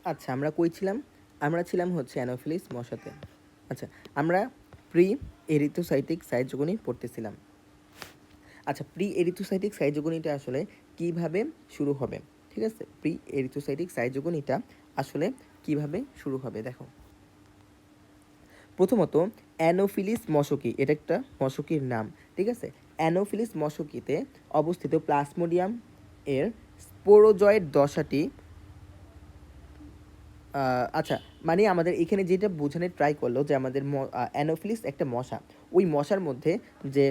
আচ্ছা, আমরা কই ছিলাম? আমরা ছিলাম হচ্ছে অ্যানোফিলিস মশাতে। আচ্ছা, আমরা প্রি এরিথ্রোসাইটিক সাইটোগনি পড়তেছিলাম। আচ্ছা, প্রি এরিথ্রোসাইটিক সাইটোগনিটা আসলে কিভাবে শুরু হবে? ঠিক আছে? প্রি এরিথ্রোসাইটিক সাইটোগনিটা আসলে কিভাবে শুরু হবে দেখো। প্রথমত অ্যানোফিলিস মশকি, এটা একটা মশকির নাম। ঠিক আছে? অ্যানোফিলিস মশকিতে অবস্থিত প্লাজমোডিয়াম এর স্পোরোজয়েড দশাটি আচ্ছা, মানে আমাদের এখানে যেটা বোঝানোর ট্রাই করলো যে আমাদের অ্যানোফিলিস একটা মশা, ওই মশার মধ্যে যে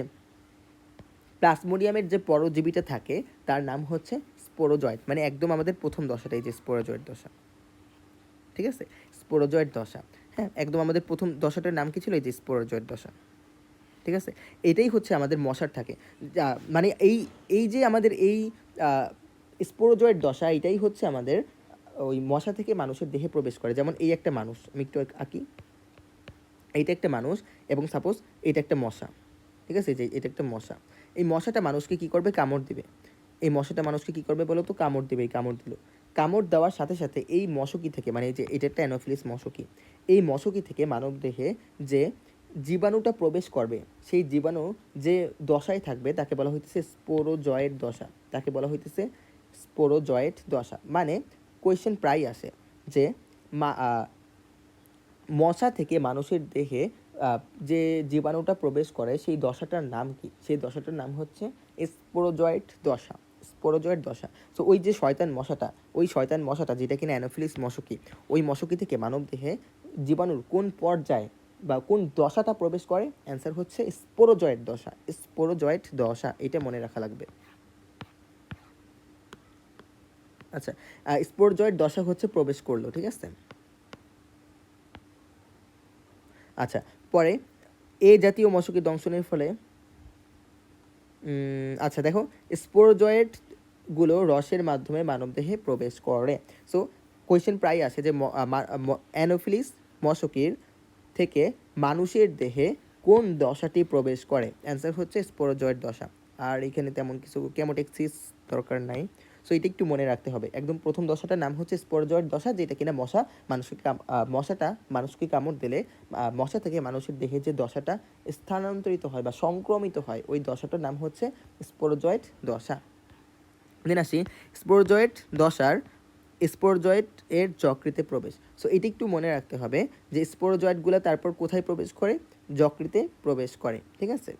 প্লাজমোডিয়ামের যে পরজীবীটা থাকে তার নাম হচ্ছে স্পোরোজয়েড, মানে একদম আমাদের প্রথম দশাটাই যে স্পোরোজয়েড দশা। ঠিক আছে? স্পোরোজয়েড দশা। হ্যাঁ, একদম আমাদের প্রথম দশাটার নাম কি ছিল? এই যে স্পোরোজয়েড দশা। ঠিক আছে? এটাই হচ্ছে আমাদের মশার থাকে। মানে এই এই যে আমাদের এই স্পোরোজয়েড দশা, এটাই হচ্ছে আমাদের ওই মশা থেকে মানুষের দেহে প্রবেশ করে। যেমন এই একটা মানুষ, আমি একটু আঁকি। এইটা একটা মানুষ এবং সাপোজ এটা একটা মশা। ঠিক আছে? যে এটা একটা মশা। এই মশাটা মানুষকে কী করবে? কামড় দিবে। এই মশাটা মানুষকে কী করবে বলো তো? কামড় দিবে। এই কামড় দিল। কামড় দেওয়ার সাথে সাথে এই মশকি থেকে, মানে এই যে এটা একটা অ্যানোফিলিস মশকি, এই মশকি থেকে মানব দেহে যে জীবাণুটা প্রবেশ করবে, সেই জীবাণু যে দশায় থাকবে তাকে বলা হইতেছে স্পোরোজয়েড দশা। তাকে বলা হইতেছে স্পোরোজয়েড দশা। মানে কোয়েশ্চেন প্রায় আসে যে মশা থেকে মানুষের দেহে যে জীবাণুটা প্রবেশ করে সেই দশাটার নাম কি? সেই দশাটার নাম হচ্ছে স্পোরোজয়েড দশা। স্পোরোজয়েড দশা। সো ওই যে শয়তান মশাটা, ওই শয়তান মশাটা যেটা কিনা অ্যানোফিলিস মশকি, ওই মশকি থেকে মানব দেহে জীবাণুর কোন পর্যায়ে বা কোন দশাটা প্রবেশ করে? অ্যান্সার হচ্ছে স্পোরোজয়েড দশা। স্পোরোজয়েড দশা, এটা মনে রাখা লাগবে। আচ্ছা, স্পোরোজয়েড দশা হচ্ছে প্রবেশ করলো। ঠিক আছে? আচ্ছা, পরে এ জাতীয় মশকি দংশনের ফলে আচ্ছা দেখো, স্পোরোজয়েডগুলো রসের মাধ্যমে মানবদেহে প্রবেশ করে। সো কোয়েশ্চেন প্রায় আসে যে অ্যানোফিলিস মশকির থেকে মানুষের দেহে কোন দশাটি প্রবেশ করে? অ্যান্সার হচ্ছে স্পোরোজয়েড দশা। আর এখানে তেমন কিছু কেমোটেক্সিস দরকার নাই। সো এটা একটু মনে রাখতে হবে। একদম প্রথম দশাটার নাম হচ্ছে স্পোরোজয়েড দশা, যেটা কিনা মশাটা মানুষকে কামড় দিলে মশা থেকে মানুষের দেহে যে দশাটা স্থানান্তরিত হয় বা সংক্রমিত হয়, ওই দশাটার নাম হচ্ছে স্পোরোজয়েড দশা। দেন আসি স্পোরোজয়েড দশার স্পোরোজয়েড এর যকৃতে প্রবেশ। সো এটি একটু মনে রাখতে হবে যে স্পোরোজয়েডগুলো তারপর কোথায় প্রবেশ করে? যকৃতে প্রবেশ করে। ঠিক আছে?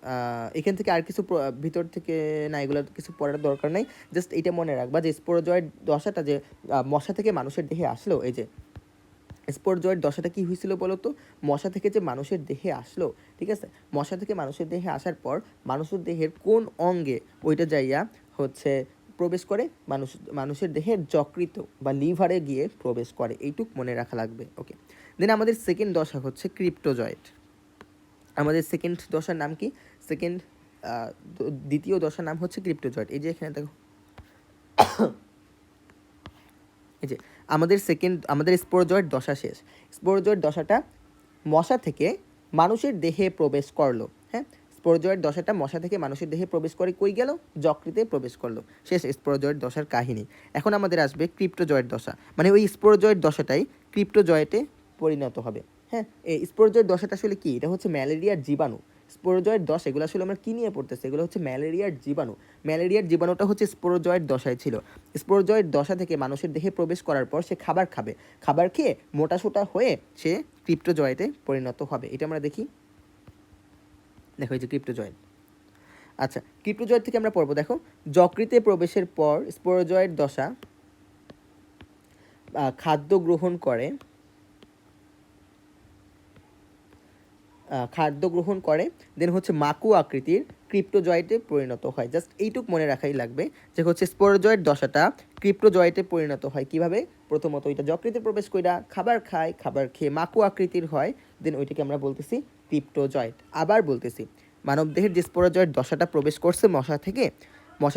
এখান থেকে আর কিছু ভিতর থেকে না, এগুলো কিছু পড়ার দরকার নেই। জাস্ট এটা মনে রাখবা যে স্পোরোজয়েড দশাটা যে মশা থেকে মানুষের দেহে আসলো, এই যে স্পোরোজয়েড দশাটা কী হয়েছিল বলো তো? মশা থেকে যে মানুষের দেহে আসলো, ঠিক আছে? মশা থেকে মানুষের দেহে আসার পর মানুষের দেহের কোন অঙ্গে ওইটা যাইয়া হচ্ছে প্রবেশ করে? মানুষের দেহের যকৃত বা লিভারে গিয়ে প্রবেশ করে। এইটুক মনে রাখা লাগবে। ওকে, দেন আমাদের সেকেন্ড দশা হচ্ছে ক্রিপ্টোজয়েড। আমাদের সেকেন্ড দশার নাম কি? দ্বিতীয় দশার নাম হচ্ছে ক্রিপ্টোজয়েড। এই যে এখানে দেখো, এই যে আমাদের স্পোরোজয়েড দশা শেষ। স্পোরোজয়েড দশাটা মশা থেকে মানুষের দেহে প্রবেশ করলো। হ্যাঁ, স্পোরোজয়েড দশাটা মশা থেকে মানুষের দেহে প্রবেশ করে কই গেল? যকৃতে প্রবেশ করলো। শেষ স্পোরোজয়েড দশার কাহিনী। এখন আমাদের আসবে ক্রিপ্টোজয়েড দশা, মানে ওই স্পোরোজয়েড দশাটাই ক্রিপ্টোজয়েডে পরিণত হবে। হ্যাঁ, এই স্পোরোজয়েড দশাটা আসলে কি? এটা হচ্ছে ম্যালেরিয়ার জীবাণু। স্পোরোজয়েড দশা, এগুলো আসলে আমরা কী নিয়ে পড়তেছি? এগুলো হচ্ছে ম্যালেরিয়ার জীবাণু। ম্যালেরিয়ার জীবাণুটা হচ্ছে স্পোরোজয়েড দশায় ছিল। স্পোরোজয়েড দশা থেকে মানুষের দেহে প্রবেশ করার পর সে খাবার খাবে। খাবার খেয়ে মোটাসোটা হয়ে সে ক্রিপ্টোজয়েডে পরিণত হবে। এটা আমরা দেখি। দেখো এই যে ক্রিপ্টোজয়েড। আচ্ছা, ক্রিপ্টোজয়েড থেকে আমরা পড়বো। দেখো, যকৃতে প্রবেশের পর স্পোরোজয়েড দশা খাদ্য গ্রহণ করে দেন হচ্ছে মাকু আকৃতির ক্রিপ্টোজয়েডে পরিণত হয়। জাস্ট এইটুক মনে রাখাই লাগবে যে হচ্ছে স্পোরোজয়েড দশাটা ক্রিপ্টোজয়েডে পরিণত হয় কিভাবে? প্রথমত ওইটা যকৃতে প্রবেশ কইরা খাবার খায়, খাবার খেয়ে মাকু আকৃতির হয়, দেন ওইটাকে আমরা বলতেছি ক্রিপ্টোজয়েড। আবার বলতেছি, মানবদেহের যে স্পোরোজয়েড দশাটা প্রবেশ করছে মশা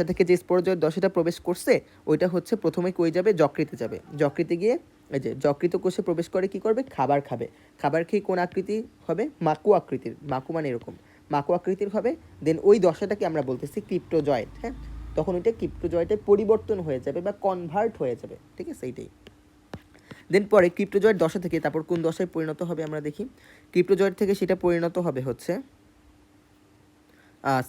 থেকে যে স্পোরোজয়েড দশাটা প্রবেশ করছে, ওইটা হচ্ছে প্রথমে কই যাবে? যকৃতে যাবে। যকৃতে গিয়ে এই যে যকৃত কোষে প্রবেশ করে কি করবে? খাবার খাবে। খাবার খেয়ে কোন আকৃতি হবে? মাকু আকৃতির। মাকু মানে এরকম, মাকু আকৃতির হবে। দেন ওই দশাটাকে আমরা বলতেছি ক্রিপ্টোজয়েড। হ্যাঁ, তখন ওইটা ক্রিপ্টোজয়েডে পরিবর্তন হয়ে যাবে বা কনভার্ট হয়ে যাবে। ঠিক আছে? এইটাই। দেন পরে ক্রিপ্টোজয়েড দশা থেকে তারপর কোন দশায় পরিণত হবে আমরা দেখি। ক্রিপ্টোজয়েড থেকে সেটা পরিণত হবে হচ্ছে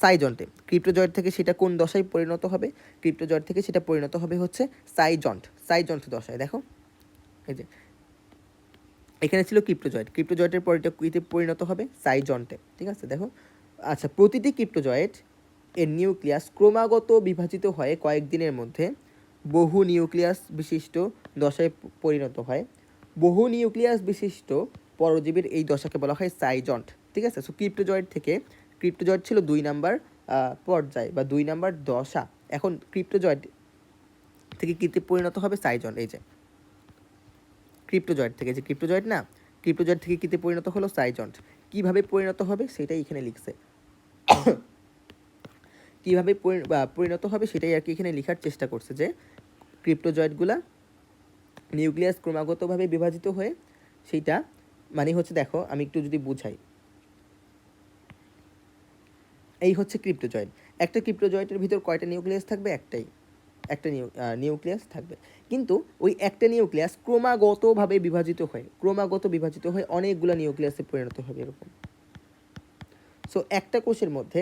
সাইজন্টে। ক্রিপ্টোজয়েড থেকে সেটা কোন দশায় পরিণত হবে? ক্রিপ্টোজয়েড থেকে সেটা পরিণত হবে হচ্ছে সাইজন্ট দশায়। দেখো এই যে এখানে ছিল ক্রিপ্টোজয়েড, ক্রিপ্টোজয়েডের পরে এটা কিতে পরিণত হবে? সাইজন্টে। ঠিক আছে, দেখো। আচ্ছা, প্রতিটি ক্রিপ্টোজয়েড এর নিউক্লিয়াস ক্রমাগত বিভাজিত হয়ে কয়েকদিনের মধ্যে বহু নিউক্লিয়াস বিশিষ্ট দশায় পরিণত হয়। বহু নিউক্লিয়াস বিশিষ্ট পরজীবীর এই দশাকে বলা হয় সাইজন্ট। ঠিক আছে, সো ক্রিপ্টোজয়েড ছিল 2 নাম্বার পর্যায় বা 2 নাম্বার দশা। এখন ক্রিপ্টোজয়েড থেকে কিতে পরিণত হবে? সাইজন্ট। এই যে ক্রিপ্টোজয়েড থেকে, যে ক্রিপ্টোজয়েড না, ক্রিপ্টোজয়েড থেকে কিতে পরিণত হলো? সাইজন্ট। কিভাবে পরিণত হবে সেটাই এখানে লিখছে। কীভাবে পরিণত হবে সেটাই আর কি এখানে লেখার চেষ্টা করছে, যে ক্রিপ্টোজয়েডগুলা নিউক্লিয়াস ক্রমাগতভাবে বিভাজিত হয়ে সেইটা মানে হচ্ছে, দেখো আমি একটু যদি বুঝাই, এই হচ্ছে ক্রিপ্টোজয়েড। একটা ক্রিপ্টোজয়েডের ভিতর কয়টা নিউক্লিয়াস থাকবে? একটা নিউক্লিয়াস থাকবে, কিন্তু ওই একটা নিউক্লিয়াস ক্রমাগত বিভাজিত হয়ে অনেকগুলো নিউক্লিয়াসে পরিণত হবে এরকম। সো একটা কোষের মধ্যে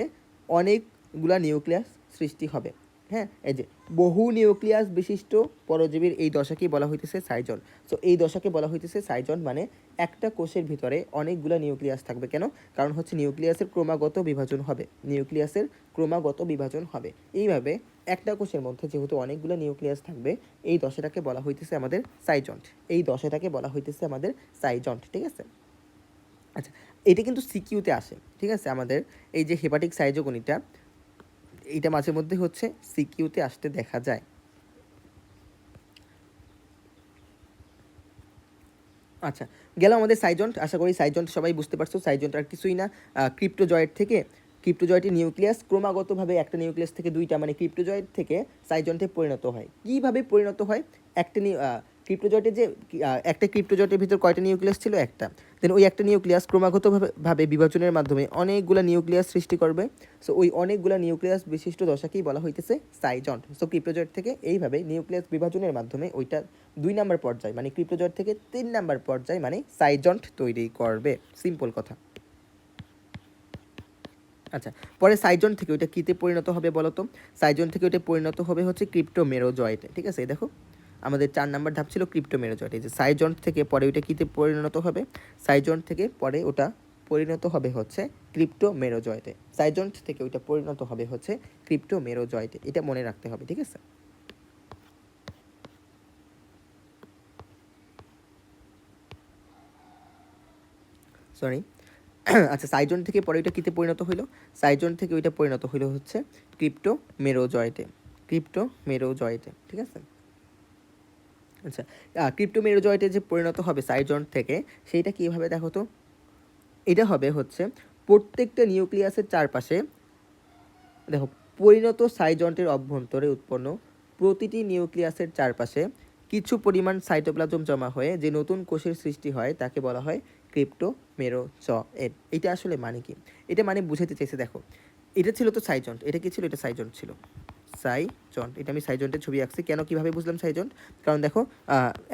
অনেকগুলা নিউক্লিয়াস সৃষ্টি হবে। হ্যাঁ, এই যে বহু নিউক্লিয়াস বিশিষ্ট পরজীবীর এই দশাকেই বলা হইতেছে সাইজন। সো এই দশাকে বলা হইতেছে সাইজন, মানে একটা কোষের ভিতরে অনেকগুলা নিউক্লিয়াস থাকবে। কেন? কারণ হচ্ছে নিউক্লিয়াসের ক্রমাগত বিভাজন হবে। এইভাবে একটা কোষের মধ্যে যেহেতু অনেকগুলো নিউক্লিয়াস থাকবে, এই দশাটাকে বলা হইতেছে আমাদের সাইজন্ট। ঠিক আছে। আচ্ছা, এটা কিন্তু সিকিউতে আসে। ঠিক আছে, আমাদের এই যে হেপাটিক সাইজোগনিটা, এইটা মাঝে মধ্যে হচ্ছে সিকিউতে আসতে দেখা যায়। আচ্ছা, গেল আমাদের সাইজন্ট। আশা করি সাইজন্ট সবাই বুঝতে পারছো। সাইজন্ট আর কিছুই না, ক্রিপ্টোজয়েডের নিউক্লিয়াস ক্রমাগতভাবে একটা নিউক্লিয়াস থেকে দুইটা, মানে ক্রিপ্টোজয়েড থেকে সাইজন্টে পরিণত হয়। কীভাবে পরিণত হয়? ক্রিপ্টোজয়েডের যে একটা ক্রিপ্টোজয়েডের ভিতর কয়টা নিউক্লিয়াস ছিল? একটা। দেন ওই একটা নিউক্লিয়াস ক্রমাগতভাবে বিভাজনের মাধ্যমে অনেকগুলো নিউক্লিয়াস সৃষ্টি করবে। সো ওই অনেকগুলো নিউক্লিয়াস বিশিষ্ট দশাকেই বলা হইতেছে সাইজন্ট। সো ক্রিপ্টোজয়েড থেকে এইভাবে নিউক্লিয়াস বিভাজনের মাধ্যমে ওইটা 2 নাম্বার পর্যায়, মানে ক্রিপ্টোজয়েড থেকে 3 নাম্বার পর্যায়, মানে সাইজন্ট তৈরি করবে। সিম্পল কথা। আচ্ছা, পরে সাইজন থেকে ওইটা কীতে পরিণত হবে বলো তো? সাইজন থেকে ওইটা পরিণত হবে হচ্ছে ক্রিপ্টোমেরোজয়েটে। ঠিক আছে, দেখো আমাদের 4 নাম্বার ধাপ ছিল ক্রিপ্টোমেরোজয়েট। এই যে সাইজন থেকে পরে ওইটা কীতে পরিণত হবে? সাইজন থেকে পরে ওটা পরিণত হবে হচ্ছে ক্রিপ্টোমেরোজয়েটে। সাইজন থেকে ওইটা পরিণত হবে হচ্ছে ক্রিপ্টোমেরোজয়েটে। এটা মনে রাখতে হবে। ঠিক আছে, সরি। আচ্ছা, সাইজন থেকে পরে ওইটা কীতে পরিণত হইলো? সাইজন থেকে ওইটা পরিণত হইলো হচ্ছে ক্রিপ্টোমেরোজয়েটে। ঠিক আছে। আচ্ছা, ক্রিপ্টোমেরোজয়েটে যে পরিণত হবে সাইজন থেকে, সেইটা কীভাবে দেখো তো? এটা হবে হচ্ছে প্রত্যেকটা নিউক্লিয়াসের চারপাশে, দেখো, পরিণত সাইজন্টের অভ্যন্তরে উৎপন্ন প্রতিটি নিউক্লিয়াসের চারপাশে কিছু পরিমাণ সাইটোপ্লাজম জমা হয়ে যে নতুন কোষের সৃষ্টি হয় তাকে বলা হয় ক্রিপ্টোমেরোজয়েট। এটা আসলে মানে কি? এটা মানে বুঝাতে চাইছে, দেখো এটা ছিল তো সাইজন্ট, এটা কি ছিল? এটা সাইজন্ট ছিল। সাইজন্ট, এটা আমি সাইজন্টের ছবি আঁকছি। কেন, কিভাবে বুঝলাম সাইজন্ট? কারণ দেখো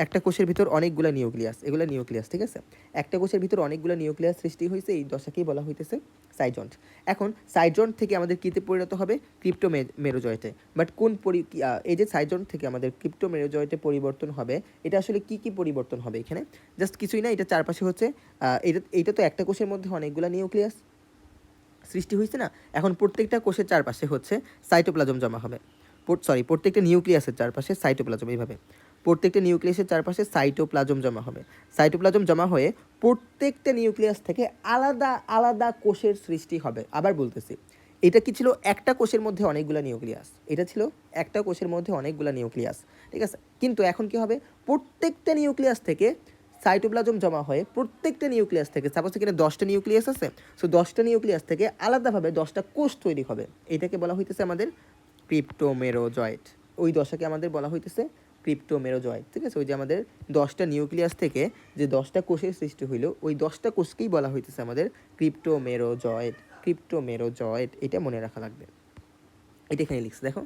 একটা কোষের ভিতর অনেকগুলো নিউক্লিয়াস, এগুলো নিউক্লিয়াস। ঠিক আছে, একটা কোষের ভিতর অনেকগুলো নিউক্লিয়াস সৃষ্টি হয়েছে, এই দশাকেই বলা হইতেছে সাইজন্ট। এখন সাইজন্ট থেকে আমাদের কীতে পরিণত হবে? ক্রিপ্টোমেরোজয়েটে। বাট এই যে সাইজন্ট থেকে আমাদের ক্রিপ্টোমেরোজয়েটে পরিবর্তন হবে, এটা আসলে কি পরিবর্তন হবে এখানে? জাস্ট কিছুই না, এটা চারপাশে হচ্ছে এইটা তো একটা কোষের মধ্যে অনেকগুলো নিউক্লিয়াস সৃষ্টি হয়েছে না। এখন প্রত্যেকটা কোষের চারপাশে হচ্ছে সাইটোপ্লাজম জমা হবে। প্রত্যেকটা নিউক্লিয়াসের চারপাশে সাইটোপ্লাজম, এইভাবে প্রত্যেকটা নিউক্লিয়াসের চারপাশে সাইটোপ্লাজম জমা হবে। সাইটোপ্লাজম জমা হয়ে প্রত্যেকটা নিউক্লিয়াস থেকে আলাদা আলাদা কোষের সৃষ্টি হবে। আবার বলতেছি, এটা কি ছিল? একটা কোষের মধ্যে অনেকগুলো নিউক্লিয়াস। এটা ছিল একটা কোষের মধ্যে অনেকগুলো নিউক্লিয়াস। ঠিক আছে, কিন্তু এখন কি হবে? প্রত্যেকটা নিউক্লিয়াস থেকে সাইটোপ্লাজম জমা হয়ে প্রত্যেকটা নিউক্লিয়াস থেকে, সাপোজ এখানে 10টা নিউক্লিয়াস আছে, সো 10টা নিউক্লিয়াস থেকে আলাদাভাবে 10টা কোষ তৈরি হবে। এটাকে বলা হইতেছে আমাদের ক্রিপ্টোমেরোজয়েট। ওই দশাকে আমাদের বলা হইতেছে ক্রিপ্টোমেরোজয়েট। ঠিক আছে, ওই যে আমাদের 10টা নিউক্লিয়াস থেকে যে 10টা কোষের সৃষ্টি হইলো, ওই 10টা কোষকেই বলা হইতেছে আমাদের ক্রিপ্টোমেরোজয়েট। এটা মনে রাখা লাগবে। এটা এখানে লিখছে, দেখো।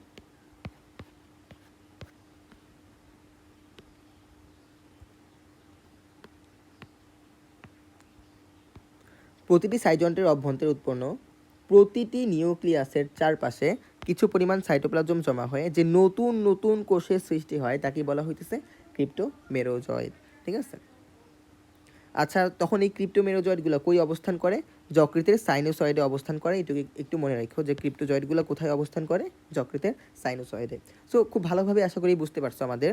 প্রতিটি সাইজন্টের অভ্যন্তরে উৎপন্ন প্রতিটি নিউক্লিয়াসের চারপাশে কিছু পরিমাণ সাইটোপ্লাজম জমা হয়ে যে নতুন নতুন কোষের সৃষ্টি হয় তাকে বলা হইতেছে ক্রিপ্টোমেরোজয়েড। ঠিক আছে। আচ্ছা, তখন এই ক্রিপ্টোমেরোজয়েডগুলো কই অবস্থান করে? যকৃতের সাইনোসয়েডে অবস্থান করে। এটুকু একটু মনে রাখো যে ক্রিপ্টোজয়েডগুলো কোথায় অবস্থান করে? যকৃতের সাইনোসয়েডে। সো খুব ভালোভাবে আশা করি বুঝতে পারছো আমাদের।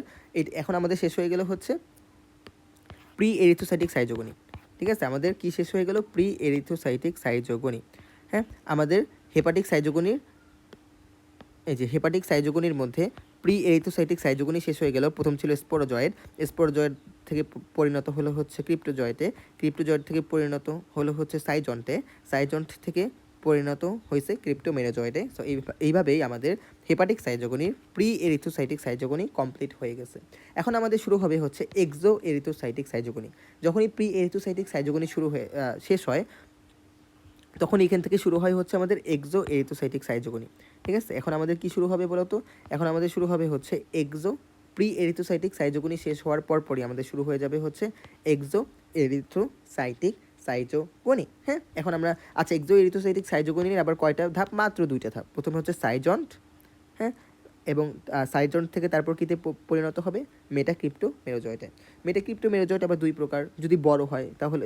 এখন আমাদের শেষ হয়ে গেল হচ্ছে প্রি এরিথ্রোসাইটিক সাইজোগনি। ঠিক আছে, আমাদের কি শেষ হয়ে গেল? Pre erythrocytic schizogony. হ্যাঁ, আমাদের হেপাটিক সাইজোগনির এই যে হেপাটিক সাইজোগনির মধ্যে প্রি এরিথ্রোসাইটিক সাইজোগনি শেষ হয়ে গেল। প্রথম ছিল স্পোরোজয়েড, স্পোরোজয়েড থেকে পরিণত হলো হচ্ছে ক্রিপ্টোজয়েডে, ক্রিপ্টোজয়েড থেকে পরিণত হলো হচ্ছে সাইজন্টে, সাইজন্ট থেকে পরিণত হয়েছে ক্রিপ্টোমেরোজয়েডে। সো এইভাবেই আমাদের হেপাটিক সাইজোগনির প্রি এরিথ্রোসাইটিক সাইজোগনি কমপ্লিট হয়ে গেছে। এখন আমাদের শুরু হবে হচ্ছে এক্সো এরিথ্রোসাইটিক সাইজোগনি। যখনই প্রি এরিথ্রোসাইটিক সাইজোগনি শেষ হয় তখন এখান থেকে শুরু হয় হচ্ছে আমাদের এক্সো এরিথ্রোসাইটিক সাইজোগনি। ঠিক আছে, এখন আমাদের কি শুরু হবে বলো তো? এখন আমাদের শুরু হবে হচ্ছে এক্সো প্রি এরিথ্রোসাইটিক সাইজোগনি শেষ হওয়ার পরই আমাদের শুরু হয়ে যাবে হচ্ছে এক্সো এরিথ্রোসাইটিক সাইজোগনি। হ্যাঁ, এখন আমরা আচ্ছা এক্সো এরিথ্রোসাইটিক সাইজোগনির আবার কয়টা ধাপ? মাত্র 2টা ধাপ। প্রথমে হচ্ছে সাইজন্ট, হ্যাঁ, এবং সাইজন্ট থেকে তারপর কিতে পরিণত হবে? মেটাক্রিপ্টোমেরোজয়েডে। মেটাক্রিপ্টোমেরোজয়েড আবার 2 প্রকার। যদি বড় হয় তাহলে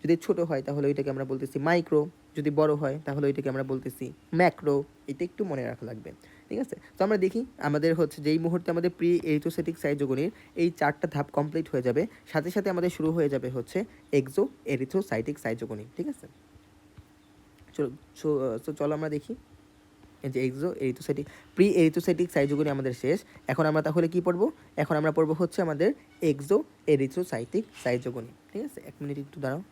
যদি ছোট হয় তাহলে ওইটাকে আমরা বলতেছি মাইক্রো, যদি বড় হয় তাহলে ওইটাকে আমরা বলতেছি ম্যাক্রো। এটা একটু মনে রাখা লাগবে। ঠিক আছে, তো আমরা দেখি আমাদের হচ্ছে যেই মুহূর্তে আমাদের প্রি এরিথ্রোসাইটিক সাইজোগনির এই 4টা ধাপ কমপ্লিট হয়ে যাবে, সাথে সাথে আমাদের শুরু হয়ে যাবে হচ্ছে এক্সো এরিথ্রোসাইটিক সাইজোগনি। ঠিক আছে, চলো আমরা দেখি এই যে exoerythrocytic pre erythrocytic schizogony আমাদের শেষ। এখন আমরা তাহলে কি পড়বো? এখন আমরা পড়বো হচ্ছে আমাদের এক্সো এরিথ্রোসাইটিক সাইজোগনি। ঠিক আছে, 1 মিনিট একটু দাঁড়াও।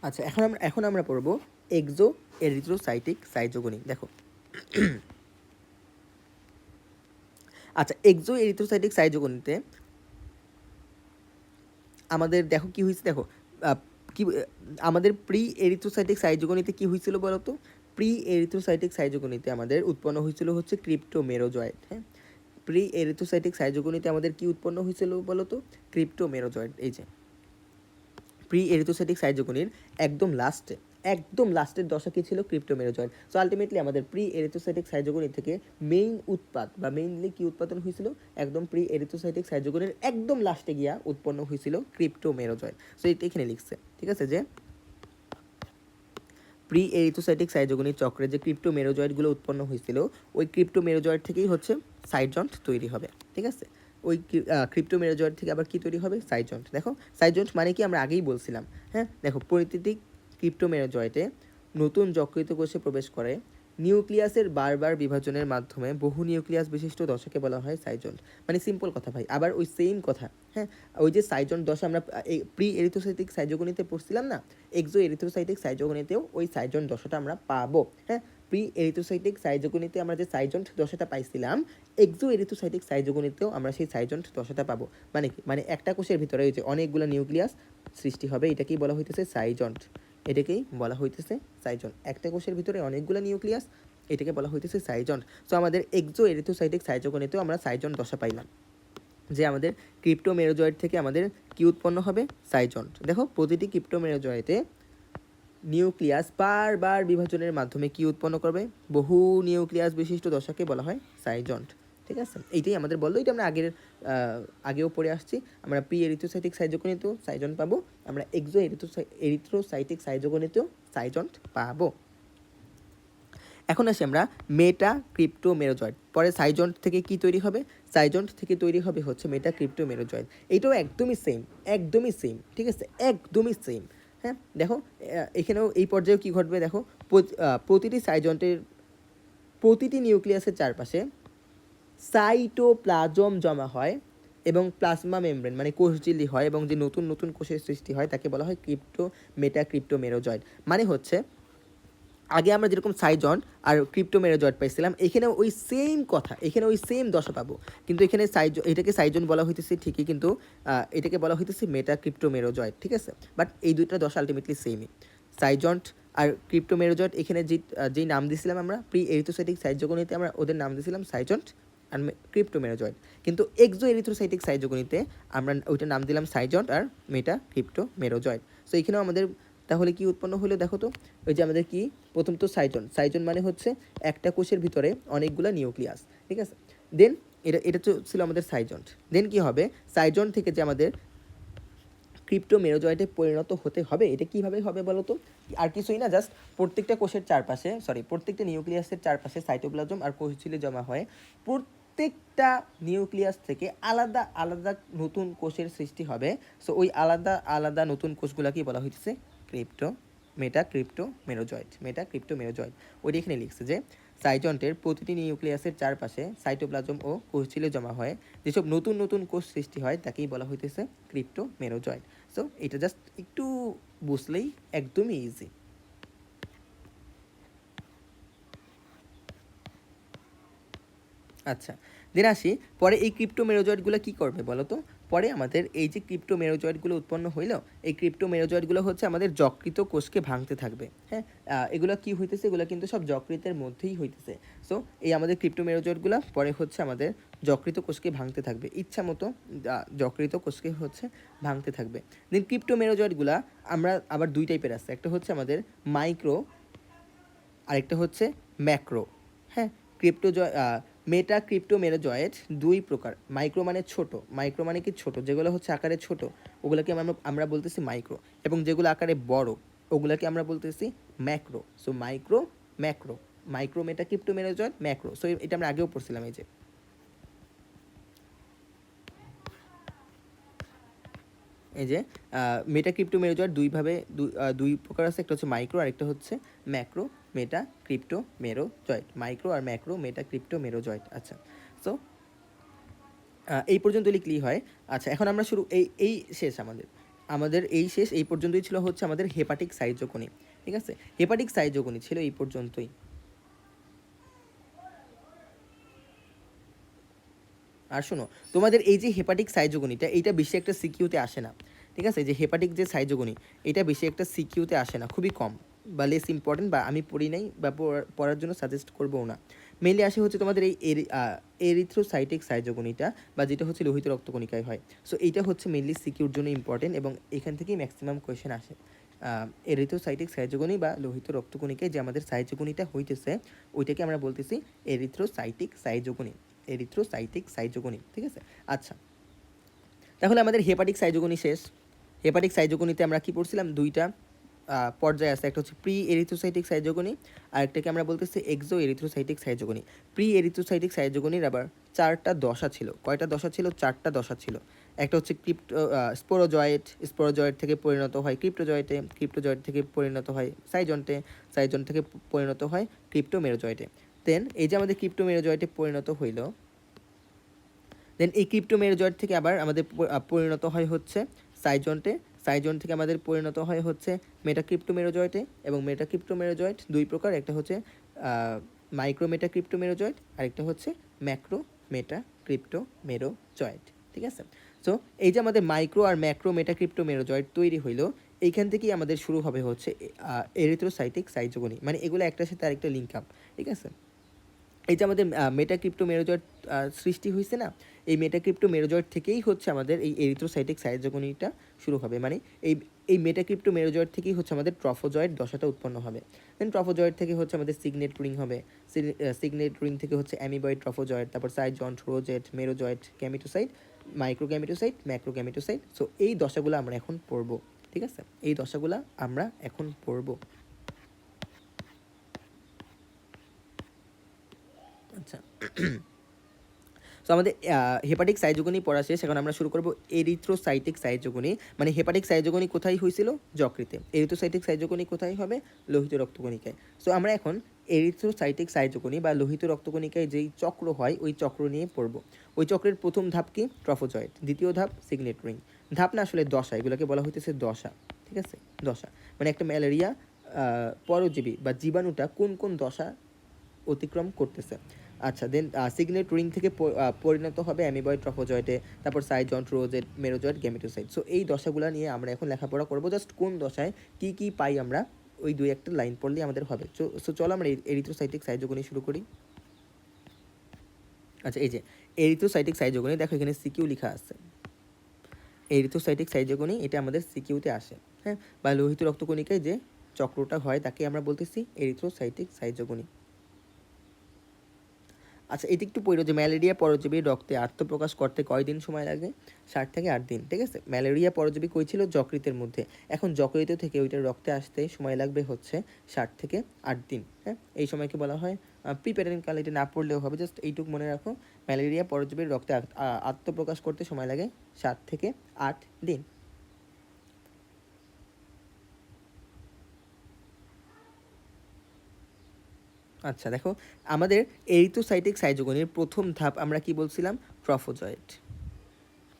আচ্ছা, এখন আমরা পড়বো এক্সো এরিথ্রোসাইটিক সাইজোগনি। দেখো আচ্ছা, এক্সো এরিথ্রোসাইটিক সাইজোগনিতে আমাদের দেখো কি হয়েছে, দেখো কি আমাদের প্রি এরিথ্রোসাইটিক সাইজোগনিতে কি হয়েছিল বলো তো? প্রি এরিথ্রোসাইটিক সাইজোগনিতে আমাদের উৎপন্ন হয়েছিল হচ্ছে ক্রিপ্টোমেরোজয়েড। হ্যাঁ, প্রি এরিথ্রোসাইটিক সাইজোগনিতে আমাদের কি উৎপন্ন হয়েছিল বলো তো? ক্রিপ্টোমেরোজয়েড। এই যে প্রি এরিথ্রোসাইটিক সাইজোগনির একদম লাস্টের দশা কী ছিল? ক্রিপ্টোমেরোজয়েড। সো আলটিমেটলি আমাদের প্রি এরিথ্রোসাইটিক সাইজোগনি থেকে মেইনলি কি উৎপাদন হয়েছিল? একদম প্রি এরিথ্রোসাইটিক সাইজোগনির একদম লাস্টে গিয়া উৎপন্ন হয়েছিল ক্রিপ্টোমেরোজয়েড। সো এটা এখানে লিখছে। ঠিক আছে, যে প্রি এরিথ্রোসাইটিক সাইজোগনি চক্রে যে ক্রিপ্টোমেরোজয়েডগুলো উৎপন্ন হয়েছিল ওই ক্রিপ্টোমেরোজয়েড থেকেই হচ্ছে সাইজন্ট তৈরি হবে। ঠিক আছে, ওই ক্রিপ্টোমেরোজয়েড থেকে আবার কি তৈরি হবে? সাইজন্ট। দেখো সাইজন্ট মানে কি আমরা আগেই বলছিলাম। হ্যাঁ, দেখো প্রতিটি ক্রিপ্টোমেরোজয়েডে নতুন যকৃত কোষে প্রবেশ করে নিউক্লিয়াসের বারবার বিভাজনের মাধ্যমে বহু নিউক্লিয়াস বিশিষ্ট দশাকে বলা হয় সাইজন্ট। মানে সিম্পল কথা ভাই, আবার ওই সেম কথা। হ্যাঁ, ওই যে সাইজন্ট দশা আমরা প্রি এরিথ্রোসাইটিক সাইজোগনিতে পড়ছিলাম না, এক্সো এরিথ্রোসাইটিক সাইজোগনিতেও ওই সাইজন্ট দশাটা আমরা পাবো। হ্যাঁ, প্রি এরিথ্রোসাইটিক সাইজোগনিতে আমরা যে সাইজন্ট দশাটা পাইছিলাম, এক্সো এরিথ্রোসাইটিক সাইজোগনিতেও আমরা সেই সাইজন্ট দশাটা পাবো। মানে কি? মানে একটা কোষের ভিতরে ওই যে অনেকগুলো নিউক্লিয়াস সৃষ্টি হবে, এটাকেই বলা হইতেছে সাইজন্ট। এটাকেই বলা হইতেছে সাইজন্ট। একটা কোষের ভিতরে অনেকগুলো নিউক্লিয়াস, এটাকে বলা হইতেছে সাইজন্ট। সো আমাদের এক্সো এরিথ্রোসাইটিক সাইজোগনিতেও আমরা সাইজন্ট দশা পাইলাম, যে আমাদের ক্রিপ্টোমেরোজয়েড থেকে আমাদের কি উৎপন্ন হবে? সাইজন্ট। দেখো প্রতিটি ক্রিপ্টোমেরোজয়েডে নিউক্লিয়াস বারবার বিভাজনের মাধ্যমে কি উৎপন্ন করবে? বহু নিউক্লিয়াস বিশিষ্ট দশাকে বলা হয় সাইজন্ট। ঠিক আছে, এইটাই আমাদের বললো। এটা আমরা আগেও পড়ে আসছি। আমরা প্রি এরিথ্রোসাইটিক সাইজোগনিতেও সাইজন্ট পাবো, আমরা এক্সো এরিথ্রোসাইটিক সাইজোগনিতেও সাইজন্ট পাবো। এখন আসি আমরা মেটাক্রিপ্টোমেরোজয়েড। পরে সাইজন্ট থেকে কি তৈরি হবে? সাইজন্ট থেকে তৈরি হবে হচ্ছে মেটাক্রিপ্টোমেরোজয়েড। এইটাও একদমই সেম। ঠিক আছে, একদমই সেম। হ্যাঁ, দেখো এখানেও এই পর্যায়েও কী ঘটবে? দেখো প্রতিটি সাইজন্টের প্রতিটি নিউক্লিয়াসের চারপাশে সাইটোপ্লাজম জমা হয় এবং প্লাজমা মেমব্রেন মানে কোষঝিল্লি হয়, এবং যে নতুন নতুন কোষের সৃষ্টি হয় তাকে বলা হয় মেটাক্রিপ্টোমেরোজয়েড। মানে হচ্ছে আগে আমরা যেরকম সাইজন্ট আর ক্রিপ্টোমেরোজয়েড পাইছিলাম, এখানে ওই সেম কথা, এখানে ওই সেম দশা পাবো। কিন্তু এখানে এটাকে সাইজন্ট বলা হইতেছে ঠিকই, কিন্তু এটাকে বলা হইতেছে মেটাক্রিপ্টোমেরোজয়েড। ঠিক আছে, বাট এই দুইটা দশা আলটিমেটলি সেমই। সাইজন্ট আর ক্রিপ্টোমেরোজয়েট এখানে যেই নাম দিয়েছিলাম আমরা প্রি এরিথ্রোসাইটিক সাইজোগনিতে আমরা ওদের নাম দিয়েছিলাম সাইজন্ট আর ক্রিপ্টোমেরোজয়েট, কিন্তু এক্সো এরিথ্রোসাইটিক সাইজোগনিতে আমরা ওইটার নাম দিলাম সাইজন্ট আর মেটা ক্রিপ্টোমেরোজয়েট। সো এখানেও আমাদের তাহলে কি উৎপন্ন হলো দেখো তো, ওই যে আমাদের কি প্রথম তো সাইজন মানে হচ্ছে একটা কোষের ভিতরে অনেকগুলো নিউক্লিয়াস, ঠিক আছে। দেন এটা তো ছিল আমাদের সাইজন্ট। দেন কি হবে, সাইজন থেকে যে আমাদের ক্রিপ্টোমেরোজয়েটে পরিণত হতে হবে, এটা কীভাবে হবে বলো তো? আর কিছুই না, জাস্ট প্রত্যেকটা কোষের চারপাশে প্রত্যেকটা নিউক্লিয়াসের চারপাশে সাইটোপ্লাজম আর কোষঝিল্লি জমা হয়, প্রত্যেকটা নিউক্লিয়াস থেকে আলাদা আলাদা নতুন কোষের সৃষ্টি হবে। সো ওই আলাদা আলাদা নতুন কোষগুলোকেই বলা হইতেছে মেটা ক্রিপ্টোমেরোজয়েট। ওইটা এখানে লিখছে যে সাইজন্টের প্রতিটি নিউক্লিয়াসের চারপাশে সাইটোপ্লাজম ও কোষঝিল্লি জমা হয়, যেসব নতুন নতুন কোষ সৃষ্টি হয় তাকেই বলা হইতেছে ক্রিপ্টোমেরোজয়েট। সো এটা জাস্ট একটু বুঝলেই একদমই ইজি। আচ্ছা, দেন আসি পরে এই ক্রিপ্টোমেরোজয়েটগুলো কী করবে বলো তো? পরে আমাদের এই যে ক্রিপ্টোমেরোজয়েটগুলো উৎপন্ন হইল, এই ক্রিপ্টোমেরোজয়েটগুলো হচ্ছে আমাদের যকৃত কোষকে ভাঙতে থাকবে। হ্যাঁ, এগুলো কি হইতেছে, এগুলো কিন্তু সব যকৃতের মধ্যেই হইতেছে। সো এই আমাদের ক্রিপ্টোমেরোজয়েটগুলো পরে হচ্ছে আমাদের যকৃত কোষকে ভাঙতে থাকবে, ইচ্ছা মতো যকৃত কোষকে হচ্ছে ভাঙতে থাকবে। দেন ক্রিপ্টোমেরোজয়েটগুলো আমরা আবার দুই টাইপের আছে, একটা হচ্ছে আমাদের মাইক্রো, আরেকটা হচ্ছে ম্যাক্রো। হ্যাঁ, মেটা ক্রিপ্টোমেরোজয়েট দুই প্রকার। মাইক্রো মানে ছোট, মাইক্রো মানে কি ছোট, যেগুলো হচ্ছে আকারে ছোট ওগুলোকে আমরা বলতেছি মাইক্রো, এবং যেগুলো আকারে বড় ওগুলোকে আমরা বলতেছি ম্যাক্রো। সো মাইক্রো মেটা ক্রিপ্টোমেরোজয়েট, ম্যাক্রো। সো এটা আমরা আগেও পড়ছিলাম। এই যে মেটা ক্রিপ্টোমেরোজয়েট দুই প্রকার আছে, একটা হচ্ছে মাইক্রো আর একটা হচ্ছে ম্যাক্রো মেটা ক্রিপ্টোমেরোজয়েট। মাইক্রো আর ম্যাক্রো মেটা ক্রিপ্টোমেরোজয়েট। আচ্ছা, সো এই পর্যন্ত লিখলেই হয়। আচ্ছা, এখন আমরা শুরু এই শেষ আমাদের এই পর্যন্তই ছিল হচ্ছে আমাদের হেপাটিক সাইজোগনি। ঠিক আছে, হেপাটিক সাইজোগনি ছিল এই পর্যন্তই। আর শোনো, তোমাদের এই যে হেপাটিক সাইজোগনিটা, এইটা বেশি একটা সিকিউতে আসে না। ঠিক আছে, যে হেপাটিক যে সাইজোগনি, এটা বেশি একটা সিকিউতে আসে না, খুবই কম বা লেস ইম্পর্টেন্ট, বা আমি পড়ি নাই বা পড়ার জন্য সাজেস্ট করবো না। মেনলি আসে হচ্ছে তোমাদের এই এরিথ্রোসাইটিক সাইজোগনিটা, বা যেটা হচ্ছে লোহিত রক্তকণিকায় হয়। সো এইটা হচ্ছে মেনলি সিকিউর জন্য ইম্পর্টেন্ট, এবং এখান থেকেই ম্যাক্সিমাম কোয়েশ্চেন আসে। এরিথ্রোসাইটিক সাইজোগনি বা লোহিত রক্তকণিকায় যে আমাদের সাইজোগনিটা হইতেছে, ওইটাকে আমরা বলতেছি এরিথ্রোসাইটিক সাইজোগনি। ঠিক আছে, আচ্ছা, তাহলে আমাদের হেপাটিক সাইজোগনি শেষ। হেপাটিক সাইজোগনিতে আমরা কি পড়ছিলাম, দুইটা পর্যায়ে আছে, একটা হচ্ছে প্রি এরিথ্রোসাইটিক সাইজোগনি, আর একটাকে আমরা বলতেছি exo erythrocytic schizogony. Pre erythrocytic সাইজোগনির আবার চারটা দশা ছিল। কয়টা দশা ছিল? চারটা দশা ছিল। একটা হচ্ছে স্পোরোজয়েট থেকে পরিণত হয় ক্রিপ্টোজয়েট থেকে পরিণত হয় সাইজন থেকে পরিণত হয় ক্রিপ্টোমেরোজয়েটে। দেন এই যে আমাদের ক্রিপ্টোমেরোজয়েটে পরিণত হইল, দেন এই ক্রিপ্টোমেরোজয়েট থেকে আবার আমাদের পরিণত হয় হচ্ছে সাইজন থেকে আমাদের পরিণত হয় হচ্ছে মেটাক্রিপ্টোমেরোজয়েটে। এবং মেটাক্রিপ্টোমেরোজয়েট দুই প্রকার, একটা হচ্ছে মাইক্রো মেটাক্রিপ্টোমেরোজয়েট, আরেকটা হচ্ছে ম্যাক্রো মেটাক্রিপ্টোমেরোজয়েট। ঠিক আছে, সো এই যে আমাদের মাইক্রো আর ম্যাক্রো মেটাক্রিপ্টোমেরোজয়েট তৈরি হইল, এইখান থেকেই আমাদের শুরু হবে হচ্ছে এরিথ্রোসাইটিক সাইজোগনি, মানে এগুলো একটার সাথে আরেকটা লিঙ্ক আপ। ঠিক আছে, এই যে আমাদের মেটাক্রিপ্টোমেরোজয়েট সৃষ্টি হয়েছে না, এই মেটাক্রিপ্টোমেরোজয়েট থেকেই হচ্ছে আমাদের এই এরিথ্রোসাইটিক সাইজোগনিটা শুরু হবে। মানে এই মেটাক্রিপ্টোমেরোজয়েট থেকেই হচ্ছে আমাদের ট্রফোজয়েট দশাটা উৎপন্ন হবে। দেন ট্রফোজয়েট থেকে হচ্ছে আমাদের সিগনেট রিং হবে, সিগনেট রিং থেকে হচ্ছে অ্যামিবয়েড ট্রফোজয়েট, তারপর সাইজন্ট, রোজেট, মেরোজয়েট, গ্যামিটোসাইট, মাইক্রোগ্যামিটোসাইট, ম্যাক্রোগ্যামিটোসাইট। সো এই দশাগুলো আমরা এখন পড়বো। ঠিক আছে, এই দশাগুলো আমরা এখন পড়বো। আচ্ছা, সো আমাদের হেপাটিক সাইজোগনি পড়া শেষ। এখন আমরা শুরু করব এরিথ্রোসাইটিক সাইজোগনি। মানে হেপাটিক সাইজোগনি কোথায় হয়েছিল? যকৃতে। এরিথ্রোসাইটিক সাইজোগনি কোথায় হবে? লোহিত রক্তকণিকায়। সো আমরা এখন এরিথ্রোসাইটিক সাইজোগনি বা লোহিত রক্তকণিকায় যেই চক্র হয় ওই চক্র নিয়ে পড়ব। ওই চক্রের প্রথম ধাপ কি? ট্রফোজয়েট। দ্বিতীয় ধাপ সিগনেট রিং। ধাপ না, আসলে দশা, এগুলোকে বলা হইতেছে দশা। ঠিক আছে, দশা মানে একটা ম্যালেরিয়া পরজীবী বা জীবাণুটা কোন কোন দশা অতিক্রম করতেছে। আচ্ছা, দেন সিগনেট রিং থেকে পরিণত হবে অ্যামিবয়েড ট্রফোজয়েটে, তারপর schizont, rosette, merozoite, gametocyte. So এই দশাগুলো নিয়ে আমরা এখন লেখাপড়া করবো। জাস্ট কোন দশায় কি কি পাই আমরা ওই দুই একটা লাইন পড়লেই আমাদের হবে। সো চলো আমরা এরিথ্রোসাইটিক সাইজোগনি শুরু করি। আচ্ছা, এই যে এরিথ্রোসাইটিক সাইজোগনি, দেখো এখানে সিকিউ লেখা আছে। এরিথ্রোসাইটিক সাইজোগনি এটা আমাদের সিকিউতে আসে, হ্যাঁ, বা লোহিত রক্তকণিকায় যে চক্রটা হয় তাকে আমরা বলতেছি এরিথ্রোসাইটিক সাইজোগনি। আচ্ছা, এটা একটু পড়ো যে ম্যালেরিয়া পরজীবী রক্তে আত্মপ্রকাশ করতে কয়দিন সময় লাগে? 60 থেকে 8 দিন, ঠিক আছে। ম্যালেরিয়া পরজীবী কই ছিল? যকৃতের মধ্যে। এখন যকৃত থেকে ওইটা রক্তে আসতে সময় লাগবে হচ্ছে 60 থেকে 8 দিন, হ্যাঁ। এই সময়কে বলা হয় প্রিপ্যারেন্টাল। এটা না পড়লেও হবে, জাস্ট এইটুকু মনে রাখো। ম্যালেরিয়া পরজীবীর রক্তে আত্মপ্রকাশ করতে সময় লাগে 7 থেকে 8 দিন। আচ্ছা, দেখো আমাদের এরিথ্রোসাইটিক সাইজোগনির প্রথম ধাপ আমরা কি বলছিলাম? ট্রফোজয়েড,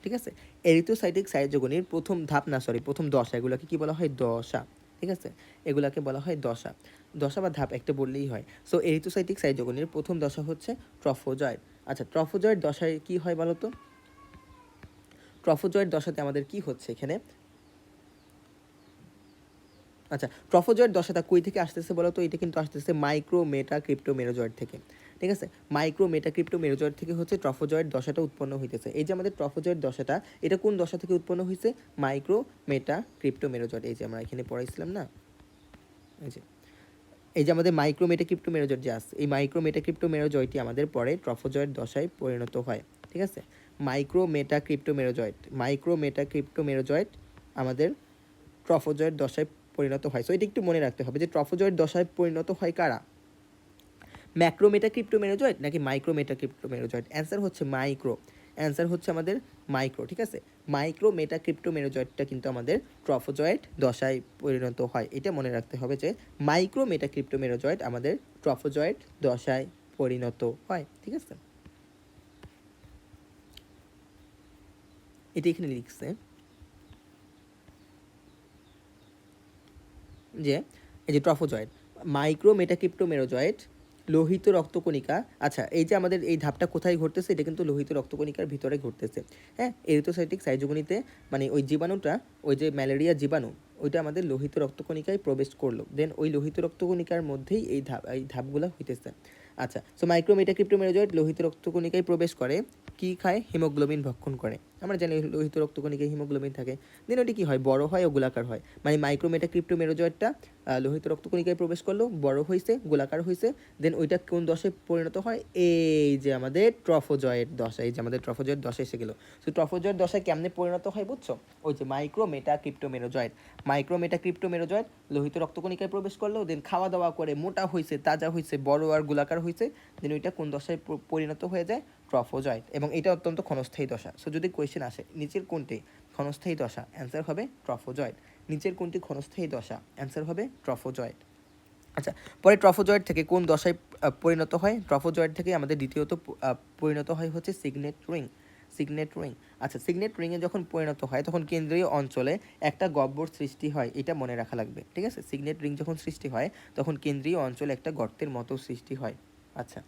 ঠিক আছে। এরিথ্রোসাইটিক সাইজোগনির প্রথম ধাপ না, সরি, প্রথম দশা, এগুলোকে কি বলা হয়? দশা, ঠিক আছে। এগুলাকে বলা হয় দশা। দশা বা ধাপ একটা বললেই হয়। সো এরিথ্রোসাইটিক সাইজোগনির প্রথম দশা হচ্ছে ট্রফোজয়েড। আচ্ছা, ট্রফোজয়েড দশায় কি হয় বলো তো? ট্রফোজয়েড দশাতে আমাদের কি হচ্ছে এখানে? আচ্ছা, ট্রফোজয়েড দশাটা কই থেকে আসতেছে বলো তো? এটা কিন্তু আসতেছে মাইক্রো মেটা ক্রিপ্টোমেরোজয়েড থেকে, ঠিক আছে। মাইক্রো মেটা ক্রিপ্টোমেরোজয়েড থেকে হচ্ছে ট্রফোজয়েড দশাটা উৎপন্ন হইতেছে। এই যে আমাদের ট্রফোজয়েড দশাটা, এটা কোন দশা থেকে উৎপন্ন হয়েছে? মাইক্রো মেটা ক্রিপ্টোমেরোজয়েড। এই যে আমরা এখানে পড়াইছিলাম না, এই যে আমাদের মাইক্রো মেটা ক্রিপ্টোমেরোজয়েড যে আছে, এই মাইক্রো মেটা ক্রিপ্টোমেরোজয়েডটি আমাদের পরে ট্রফোজয়েড দশায় পরিণত হয়, ঠিক আছে। মাইক্রো মেটা ক্রিপ্টোমেরোজয়েড, মাইক্রো মেটা ক্রিপ্টোমেরোজয়েড আমাদের ট্রফোজয়েড দশায় পরিণত হয়। সো এটা একটু মনে রাখতে হবে যে ট্রফোজয়েড দশায় পরিণত হয় কারা? ম্যাক্রোমেটা ক্রিপ্টোমেরোজয়েড নাকি মাইক্রোমেটা ক্রিপ্টোমেরোজয়েড? অ্যান্সার হচ্ছে মাইক্রো। অ্যান্সার হচ্ছে আমাদের মাইক্রো, ঠিক আছে। মাইক্রোমেটা ক্রিপ্টোমেরোজয়েডটা কিন্তু আমাদের ট্রফোজয়েড দশায় পরিণত হয়। এটা মনে রাখতে হবে যে মাইক্রোমেটা ক্রিপ্টোমেরোজয়েড আমাদের ট্রফোজয়েড দশায় পরিণত হয়, ঠিক আছে। এটি এখানে লিখছে যে এই যে ট্রফোজয়েড, মাইক্রো মেটাক্রিপ্টোমেরোজয়েড, লোহিত রক্তকণিকা। আচ্ছা, এই যে আমাদের এই ধাপটা কোথায় ঘটতেছে? এটা কিন্তু লোহিত রক্তকণিকার ভিতরে ঘটতেছে, হ্যাঁ। এরিথ্রোসাইটিক সাইজোগনিতে মানে ওই জীবাণুটা, ওই যে ম্যালেরিয়া জীবাণু, ওইটা আমাদের লোহিত রক্তকণিকায় প্রবেশ করলো, দেন ওই লোহিত রক্তকণিকার মধ্যেই এই ধাপগুলো হইতেছে। আচ্ছা, সো মাইক্রো মেটাক্রিপ্টোমেরোজয়েড লোহিত রক্তকণিকায় প্রবেশ করে, কি খায়? হিমোগ্লোবিন ভক্ষণ করে। আমরা জানি লোহিত রক্তকণিকায় হিমোগ্লোবিন থাকে। দেন ওটি কী হয়? বড় হয় ও গোলাকার হয়। মানে মাইক্রোমেটা ক্রিপ্টোমেরোজয়েডটা লোহিত রক্তকণিকায় প্রবেশ করলো, বড় হয়েছে, গোলাকার হয়েছে। দেন ওইটা কোন দশায় পরিণত হয়? এই যে আমাদের ট্রফোজয়েড দশা। এই যে আমাদের ট্রফোজয়েড দশা এসে গেল। সো ট্রফোজয়েড দশায় কেমনে পরিণত হয় বুঝছো? ওই যে মাইক্রোমেটা ক্রিপ্টোমেরোজয়েড, মাইক্রোমেটা ক্রিপ্টোমেরোজয়েড লোহিত রক্তকণিকায় প্রবেশ করলো, দেন খাওয়া দাওয়া করে মোটা হয়েছে, তাজা হয়েছে, বড় আর গোলাকার হয়েছে। দেন ওইটা কোন দশায় পরিণত হয়ে যায়? ট্রফোজয়েড। এবং এটা অত্যন্ত ক্ষণস্থায়ী দশা। সো যদি কোয়েশ্চেন আসে নিচের কোনটি ক্ষণস্থায়ী দশা, অ্যান্সার হবে ট্রফোজয়েড। নিচের কোনটি ক্ষণস্থায়ী দশা, অ্যান্সার হবে ট্রফোজয়েড। আচ্ছা, পরে ট্রফোজয়েড থেকে কোন দশায় পরিণত হয়? ট্রফোজয়েড থেকে আমাদের দ্বিতীয়ত পরিণত হয় হচ্ছে সিগনেট রিং, সিগনেট রিং। আচ্ছা, সিগনেট রিংয়ে যখন পরিণত হয় তখন কেন্দ্রীয় অঞ্চলে একটা গহ্বর সৃষ্টি হয়, এটা মনে রাখা লাগবে, ঠিক আছে। সিগনেট রিং যখন সৃষ্টি হয় তখন কেন্দ্রীয় অঞ্চলে একটা গর্তের মতো সৃষ্টি হয়। আচ্ছা,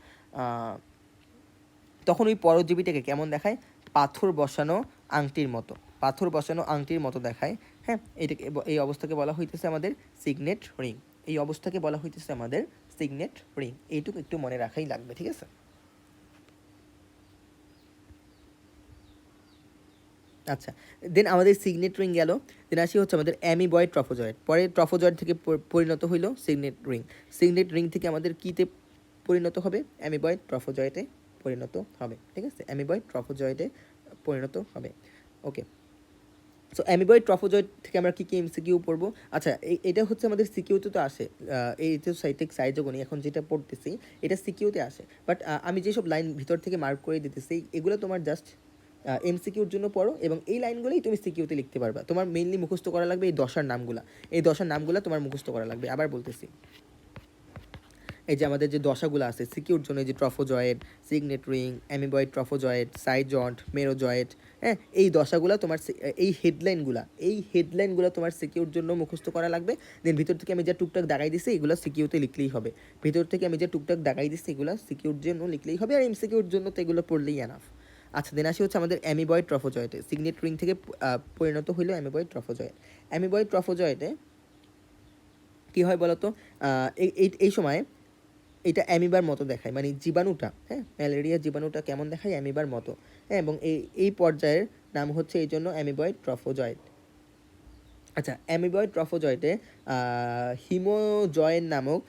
তখন ওই পরজীবীটাকে কেমন দেখায়? পাথর বসানো আংটির মতো, পাথর বসানো আংটির মতো দেখায়, হ্যাঁ। এটাকে, এই অবস্থাকে বলা হইতেছে আমাদের সিগনেট রিং। এই অবস্থাকে বলা হইতেছে আমাদের সিগনেট রিং। এইটুকু একটু মনে রাখাই লাগবে, ঠিক আছে। আচ্ছা, দেন আমাদের সিগনেট রিং গেল। দেন আসি হচ্ছে আমাদের অ্যামিবয়েড ট্রফোজয়েড। পরে ট্রফোজয়েড থেকে পরিণত হইল সিগনেট রিং। সিগনেট রিং থেকে আমাদের কীতে পরিণত হবে? অ্যামিবয়েড ট্রফোজয়েডে পরিণত হবে, ঠিক আছে। অ্যামিবয়েড ট্রফোজয়েডে পরিণত হবে, ওকে। সো অ্যামিবয়েড ট্রফোজয়েড থেকে আমরা কী কী এমসিকিউ পড়বো? আচ্ছা, এটা হচ্ছে আমাদের সিকিউতে তো আসে। এই এরিথ্রোসাইটিক সাইজোগনি এখন যেটা পড়তেছি এটা সিকিউতে আসে। বাট আমি যেসব লাইন ভিতর থেকে মার্ক করে দিতেছি এগুলো তোমার জাস্ট এমসিকিউর জন্য পড়ো, এবং এই লাইনগুলোই তুমি সিকিউতে লিখতে পারবা। তোমার মেইনলি মুখস্থ করা লাগবে এই দশার নামগুলা, এই দশার নামগুলো তোমার মুখস্থ করা লাগবে। আবার বলতেছি, এই যে আমাদের যে দশাগুলো আছে সিকিউর জন্য, এই যে ট্রফোজয়েড, signet ring, amoeboid ট্রফোজয়েড, schizont, merozoite, হ্যাঁ, এই দশাগুলো তোমার এই হেডলাইনগুলো তোমার সিকিউর জন্য মুখস্থ করা লাগবে। দেন ভিতর থেকে আমি যা টুকটাক দাগাই দিচ্ছি এগুলো সিকিউতে লিখলেই হবে। ভিতর থেকে আমি যা টুকটাক দাগাই দিচ্ছি এগুলো সিকিউর জন্য লিখলেই হবে, আর এমসিকিউর জন্য তো এগুলো পড়লেই এনাফ। আচ্ছা, দেন আসি হচ্ছে আমাদের অ্যামিবয়েড ট্রফোজয়েডে। সিগনেট রিং থেকে পরিণত হইল অ্যামিবয়েড ট্রফোজয়েড। অ্যামিবয়েড ট্রফোজয়েডে কী হয় বলো তো, এই সময় এটা অ্যামিবার মতো দেখায়, মানে জীবাণুটা, হ্যাঁ, ম্যালেরিয়া জীবাণুটা কেমন দেখায়, অ্যামিবার মতো, হ্যাঁ, এবং এই পর্যায়ের নাম হচ্ছে এই জন্য অ্যামিবয়েড ট্রফোজয়েড। আচ্ছা, অ্যামিবয়েড ট্রফোজয়েডে হিমোজয়েন নামক,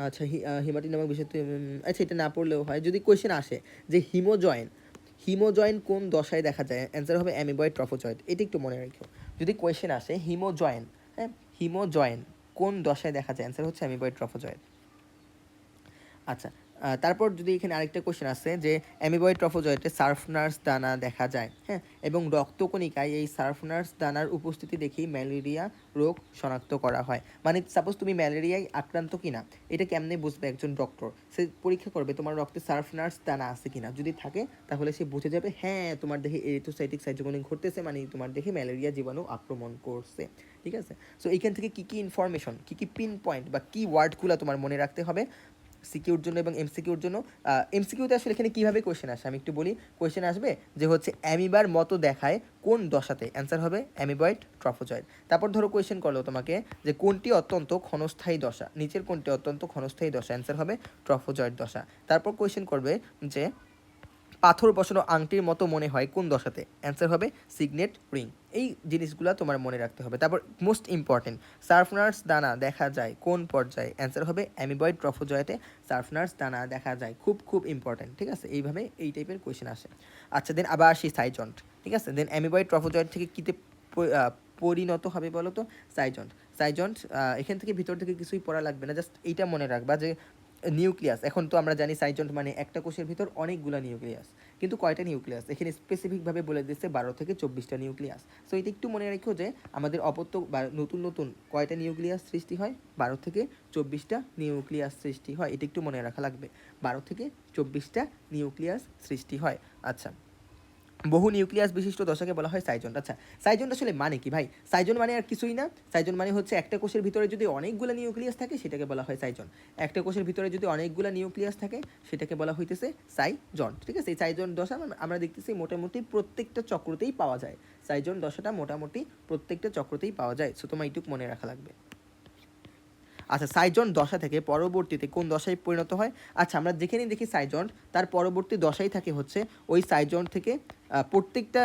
আচ্ছা হিমাটিন নামক বিষয়, আচ্ছা এটা না পড়লেও হয়, যদি কোয়েশ্চেন আসে যে হিমোজয়েন কোন দশায় দেখা যায়, অ্যান্সার হবে অ্যামিবয়েড ট্রফোজয়েড। এটা একটু মনে রাখো, যদি কোয়েশ্চেন আসে হিমোজয়েন, হ্যাঁ, হিমোজয়েন কোন দশায় দেখা যায়, অ্যান্সার হচ্ছে অ্যামিবয়েড ট্রফোজয়েড। আচ্ছা, তারপর যদি এখানে আরেকটা কোশ্চেন আছে যে অ্যামিবয়েড ট্রফোজয়েডে সার্ফনার্স দানা দেখা যায়, হ্যাঁ, এবং রক্তকণিকায় এই সার্ফনার্স দানার উপস্থিতি দেখেই ম্যালেরিয়া রোগ শনাক্ত করা হয়। মানে সাপোজ তুমি ম্যালেরিয়ায় আক্রান্ত কিনা এটা কেমনে বুঝবে একজন ডক্টর, সে পরীক্ষা করবে তোমার রক্তে সার্ফনার্স দানা আছে কিনা, যদি থাকে তাহলে সে বুঝে যাবে হ্যাঁ তোমার দেহে এরিথ্রোসাইটিক সাইটোকিনিন ঘটতেছে, মানে তোমার দেহে ম্যালেরিয়া জীবাণু আক্রমণ করছে। ঠিক আছে, সো এইখান থেকে কী কী ইনফরমেশন, কী কী পিন পয়েন্ট বা কী ওয়ার্ডগুলো তোমার মনে রাখতে হবে সিকিউর জন্য এবং এমসিকিউর জন্য। এমসিকিউতে আসলে এখানে কীভাবে কোয়েশ্চেন আসে আমি একটু বলি। কোয়েশ্চেন আসবে যে হচ্ছে অ্যামিবার মতো দেখায় কোন দশাতে, অ্যান্সার হবে অ্যামিবয়েড ট্রফোজয়েড। তারপর ধরো কোয়েশ্চেন করলো তোমাকে যে কোনটি অত্যন্ত ক্ষণস্থায়ী দশা, নিচের কোনটি অত্যন্ত ক্ষণস্থায়ী দশা, অ্যান্সার হবে ট্রফোজয়েড দশা। তারপর কোয়েশ্চেন করবে যে পাথর বসানো আংটির মতো মনে হয় কোন দশাতে, অ্যান্সার হবে সিগনেট রিং। এই জিনিসগুলো তোমার মনে রাখতে হবে। তারপর মোস্ট ইম্পর্টেন্ট, সার্ফনার্স দানা দেখা যায় কোন পর্যায়ে, অ্যান্সার হবে অ্যামিবয়েড ট্রফোজয়েডে সার্ফনার্স দানা দেখা যায়। খুব খুব ইম্পর্টেন্ট, ঠিক আছে, এইভাবে এই টাইপের কোয়েশ্চেন আসে। আচ্ছা, দেন আবার আসি সাইজন্ট, ঠিক আছে, দেন অ্যামিবয়েড ট্রফোজয়েড থেকে কীতে পরিণত হবে বলো তো, সাইজন্ট। সাইজন্ট এখান থেকে ভিতর থেকে কিছুই পড়া লাগবে না, জাস্ট এইটা মনে রাখবা যে নিউক্লিয়াস, এখন তো আমরা জানি সাইজন্ট মানে একটা কোষের ভিতর অনেকগুলো নিউক্লিয়াস, কিন্তু কয়টা নিউক্লিয়াস এখানে স্পেসিফিকভাবে বলে দিচ্ছে 12 থেকে 24টা নিউক্লিয়াস। সো এটা একটু মনে রাখো যে আমাদের অপত্য বা নতুন নতুন কয়টা নিউক্লিয়াস সৃষ্টি হয়, 12 থেকে 24টা নিউক্লিয়াস সৃষ্টি হয়, এটা একটু মনে রাখা লাগবে, 12 থেকে 24টা নিউক্লিয়াস সৃষ্টি হয়। আচ্ছা, বহু নিউক্লিয়াস বিশিষ্ট দশাকে বলা হয় সাইজন্ট। আচ্ছা, সাইজন্ট আসলে মানে কি ভাই? সাইজন্ট মানে আর কিছুই না, সাইজন্ট মানে হচ্ছে একটা কোষের ভিতরে যদি অনেকগুলো নিউক্লিয়াস থাকে সেটাকে বলা হয় সাইজন্ট। একটা কোষের ভিতরে যদি অনেকগুলো নিউক্লিয়াস থাকে সেটাকে বলা হইতেছে সাইজন্ট। ঠিক আছে, এই সাইজন্ট দশা আমরা দেখতেছি মোটামুটি প্রত্যেকটা চক্রতেই পাওয়া যায়, সাইজন্ট দশাটা মোটামুটি প্রত্যেকটা চক্রতেই পাওয়া যায়। সো তোমার এইটুকু মনে রাখা লাগবে। আচ্ছা, সাইজন্ট দশা থেকে পরবর্তীতে কোন দশায় পরিণত হয়? আচ্ছা, আমরা যেখানেই দেখি সাইজন্ট তার পরবর্তী দশাই থাকে হচ্ছে ওই সাইজন্ট থেকে প্রত্যেকটা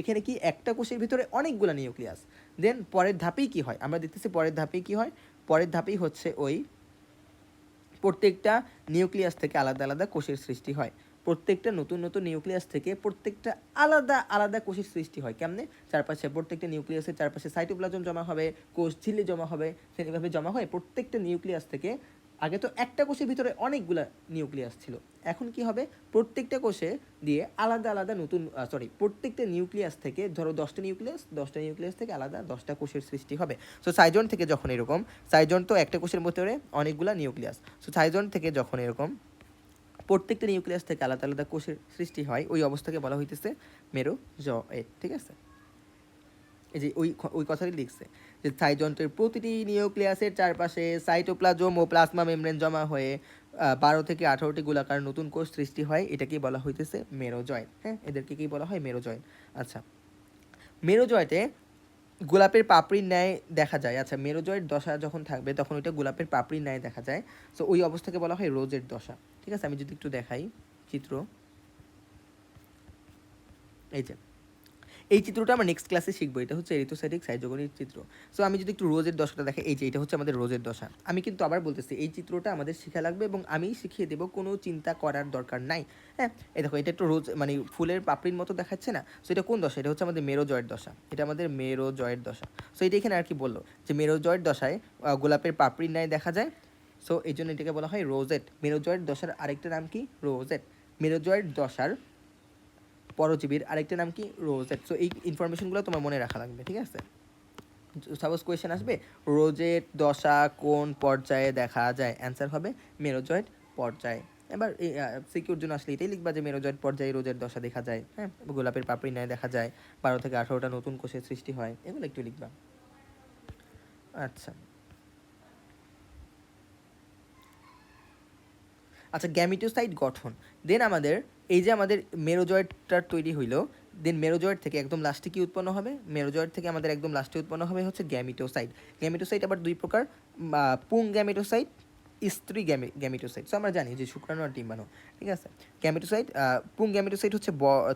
এখানে কি একটা কোষের ভিতরে অনেকগুলো নিউক্লিয়াস। দেন পরের ধাপেই কি হয় আমরা দেখতেছি, পরের ধাপেই কি হয়, পরের ধাপেই হচ্ছে ওই প্রত্যেকটা নিউক্লিয়াস থেকে আলাদা আলাদা কোষের সৃষ্টি হয়, প্রত্যেকটা নতুন নতুন নিউক্লিয়াস থেকে প্রত্যেকটা আলাদা আলাদা কোষের সৃষ্টি হয়। কেমনে? চারপাশে প্রত্যেকটা নিউক্লিয়াসের চারপাশে সাইটোপ্লাজম জমা হবে, কোষ ঝিল্লি জমা হবে, সেভাবে জমা হয় প্রত্যেকটা নিউক্লিয়াস থেকে। আগে তো একটা কোষের ভিতরে অনেকগুলা নিউক্লিয়াস ছিল, এখন কি হবে প্রত্যেকটা কোষে দিয়ে আলাদা আলাদা নতুন প্রত্যেকটা নিউক্লিয়াস থেকে ধরো 10টা নিউক্লিয়াস, 10টা নিউক্লিয়াস থেকে আলাদা 10টা কোষের সৃষ্টি হবে। সো সাইজন থেকে যখন এরকম, সাইজন তো একটা কোষের ভিতরে অনেকগুলা নিউক্লিয়াস, সো সাইজন থেকে যখন এরকম প্রত্যেকটা নিউক্লিয়াস থেকে আলাদা আলাদা কোষের সৃষ্টি হয় ওই অবস্থাকে বলা হইতেছে মেরোজয়েট। ঠিক আছে, এই যে ওই কথাটি লিখছে যে সাইজন্টের প্রতিটি নিউক্লিয়াসের চারপাশে সাইটোপ্লাজম ও প্লাজমা মেমব্রেন জমা হয়ে 12 থেকে 18টি গোলাকার নতুন কোষ সৃষ্টি হয়, এটাকেই বলা হইতেছে মেরোজয়েট। হ্যাঁ, এদেরকে কি বলা হয়? মেরোজয়েট। আচ্ছা, মেরোজয়েটে গোলাপের পাপড়ির ন্যায় দেখা যায়। আচ্ছা, মেরোজয়েট দশা যখন থাকবে তখন ওইটা গোলাপের পাপড়ির ন্যায় দেখা যায়, সো ওই অবস্থাকে বলা হয় রোজের দশা। ঠিক আছে, আমি যদি একটু দেখাই চিত্র, এই যে এই চিত্রটা আমরা নেক্সট ক্লাসে শিখবো, এটা হচ্ছে এরিথ্রোসাইটিক সাইটোকিনিন চিত্র। সো আমি যদি একটু রোজের দশাটা দেখে, এই যে এটা হচ্ছে আমাদের রোজের দশা। আমি কিন্তু আবার বলতেছি এই চিত্রটা আমাদের শেখা লাগবে এবং আমি শিখিয়ে দেবো, কোনো চিন্তা করার দরকার নাই। হ্যাঁ, এই দেখো এটা একটু রোজ মানে ফুলের পাপড়ির মতো দেখাচ্ছে না, সো এটা কোন দশা? এটা হচ্ছে আমাদের মেরোজয়েট দশা, এটা আমাদের মেরোজয়েট দশা। সো এটা এখানে আর কি বললো যে মেরোজয়েট দশায় গোলাপের পাপড়ির ন্যায় দেখা যায়, সো এই জন্য এটাকে বলা হয় রোজেট। মেরোজয়েট দশার আরেকটা নাম কি? রোজেট। মেরোজয়েট দশার পরজীবীর আরেকটা নাম কি? রোজেট। সো এই ইনফরমেশনগুলো তোমার মনে রাখা লাগবে। ঠিক আছে, সাপোজ কোয়েশ্চেন আসবে রোজেট দশা কোন পর্যায়ে দেখা যায়, অ্যান্সার হবে মেরোজয়েট পর্যায়ে। এবার সিকিউর জন্য আসলে এটাই লিখবা যে মেরোজয়েট পর্যায়ে রোজের দশা দেখা যায়। হ্যাঁ, গোলাপের পাপড়ি ন্যায় দেখা যায়, 12 থেকে 18টা নতুন কোষের সৃষ্টি হয়, এগুলো একটু লিখবা। আচ্ছা আচ্ছা, গ্যামিটোসাইট গঠন। দেন আমাদের এই যে আমাদের মেরোজয়েটটার তৈরি হইলো, দেন মেরোজয়েড থেকে একদম লাস্টে কি উৎপন্ন হবে? মেরোজয়েড থেকে আমাদের একদম লাস্টে উৎপন্ন হবে হচ্ছে গ্যামিটোসাইট। গ্যামিটোসাইট আবার দুই প্রকার, পুং গ্যামিটোসাইট, স্ত্রী গ্যামিটোসাইট। সো আমরা জানি যে শুক্রাণু আর ডিম্বাণু, ঠিক আছে। গ্যামিটোসাইট, পুং গ্যামিটোসাইট হচ্ছে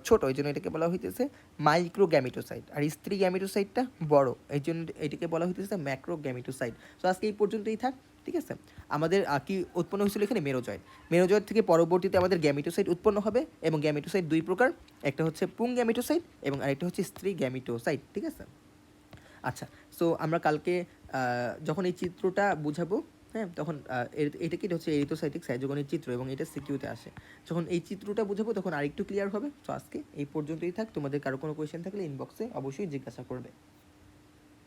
ছোট, এই জন্য এটাকে বলা হইতেছে মাইক্রো গ্যামিটোসাইট, আর স্ত্রী গ্যামিটোসাইটটা বড়, এই জন্য এটাকে বলা হইতেছে ম্যাক্রো গ্যামিটোসাইট। সো আজকে এই পর্যন্তই থাক, ঠিক আছে। আমাদের কি উৎপন্ন হয়েছিল এখানে? মেরোজয়েড। মেরোজয়েড থেকে পরবর্তীতে আমাদের গ্যামিটোসাইট উৎপন্ন হবে, এবং গ্যামিটোসাইট দুই প্রকার, একটা হচ্ছে পুং গ্যামিটোসাইট এবং আরেকটা হচ্ছে স্ত্রী গ্যামিটোসাইট, ঠিক আছে। আচ্ছা, সো আমরা কালকে যখন এই চিত্রটা বুঝাবো, হ্যাঁ, তখন এটা কি হচ্ছে এরিথ্রোসাইটিক সাইজোগনিক চিত্র, এবং এটা সিকিউতে আসে। যখন এই চিত্রটা বুঝাবো তখন আরেকটু ক্লিয়ার হবে। তো আজকে এই পর্যন্তই থাক। তোমাদের কারো কোনো কোয়েশ্চেন থাকলে ইনবক্সে অবশ্যই জিজ্ঞাসা করবে।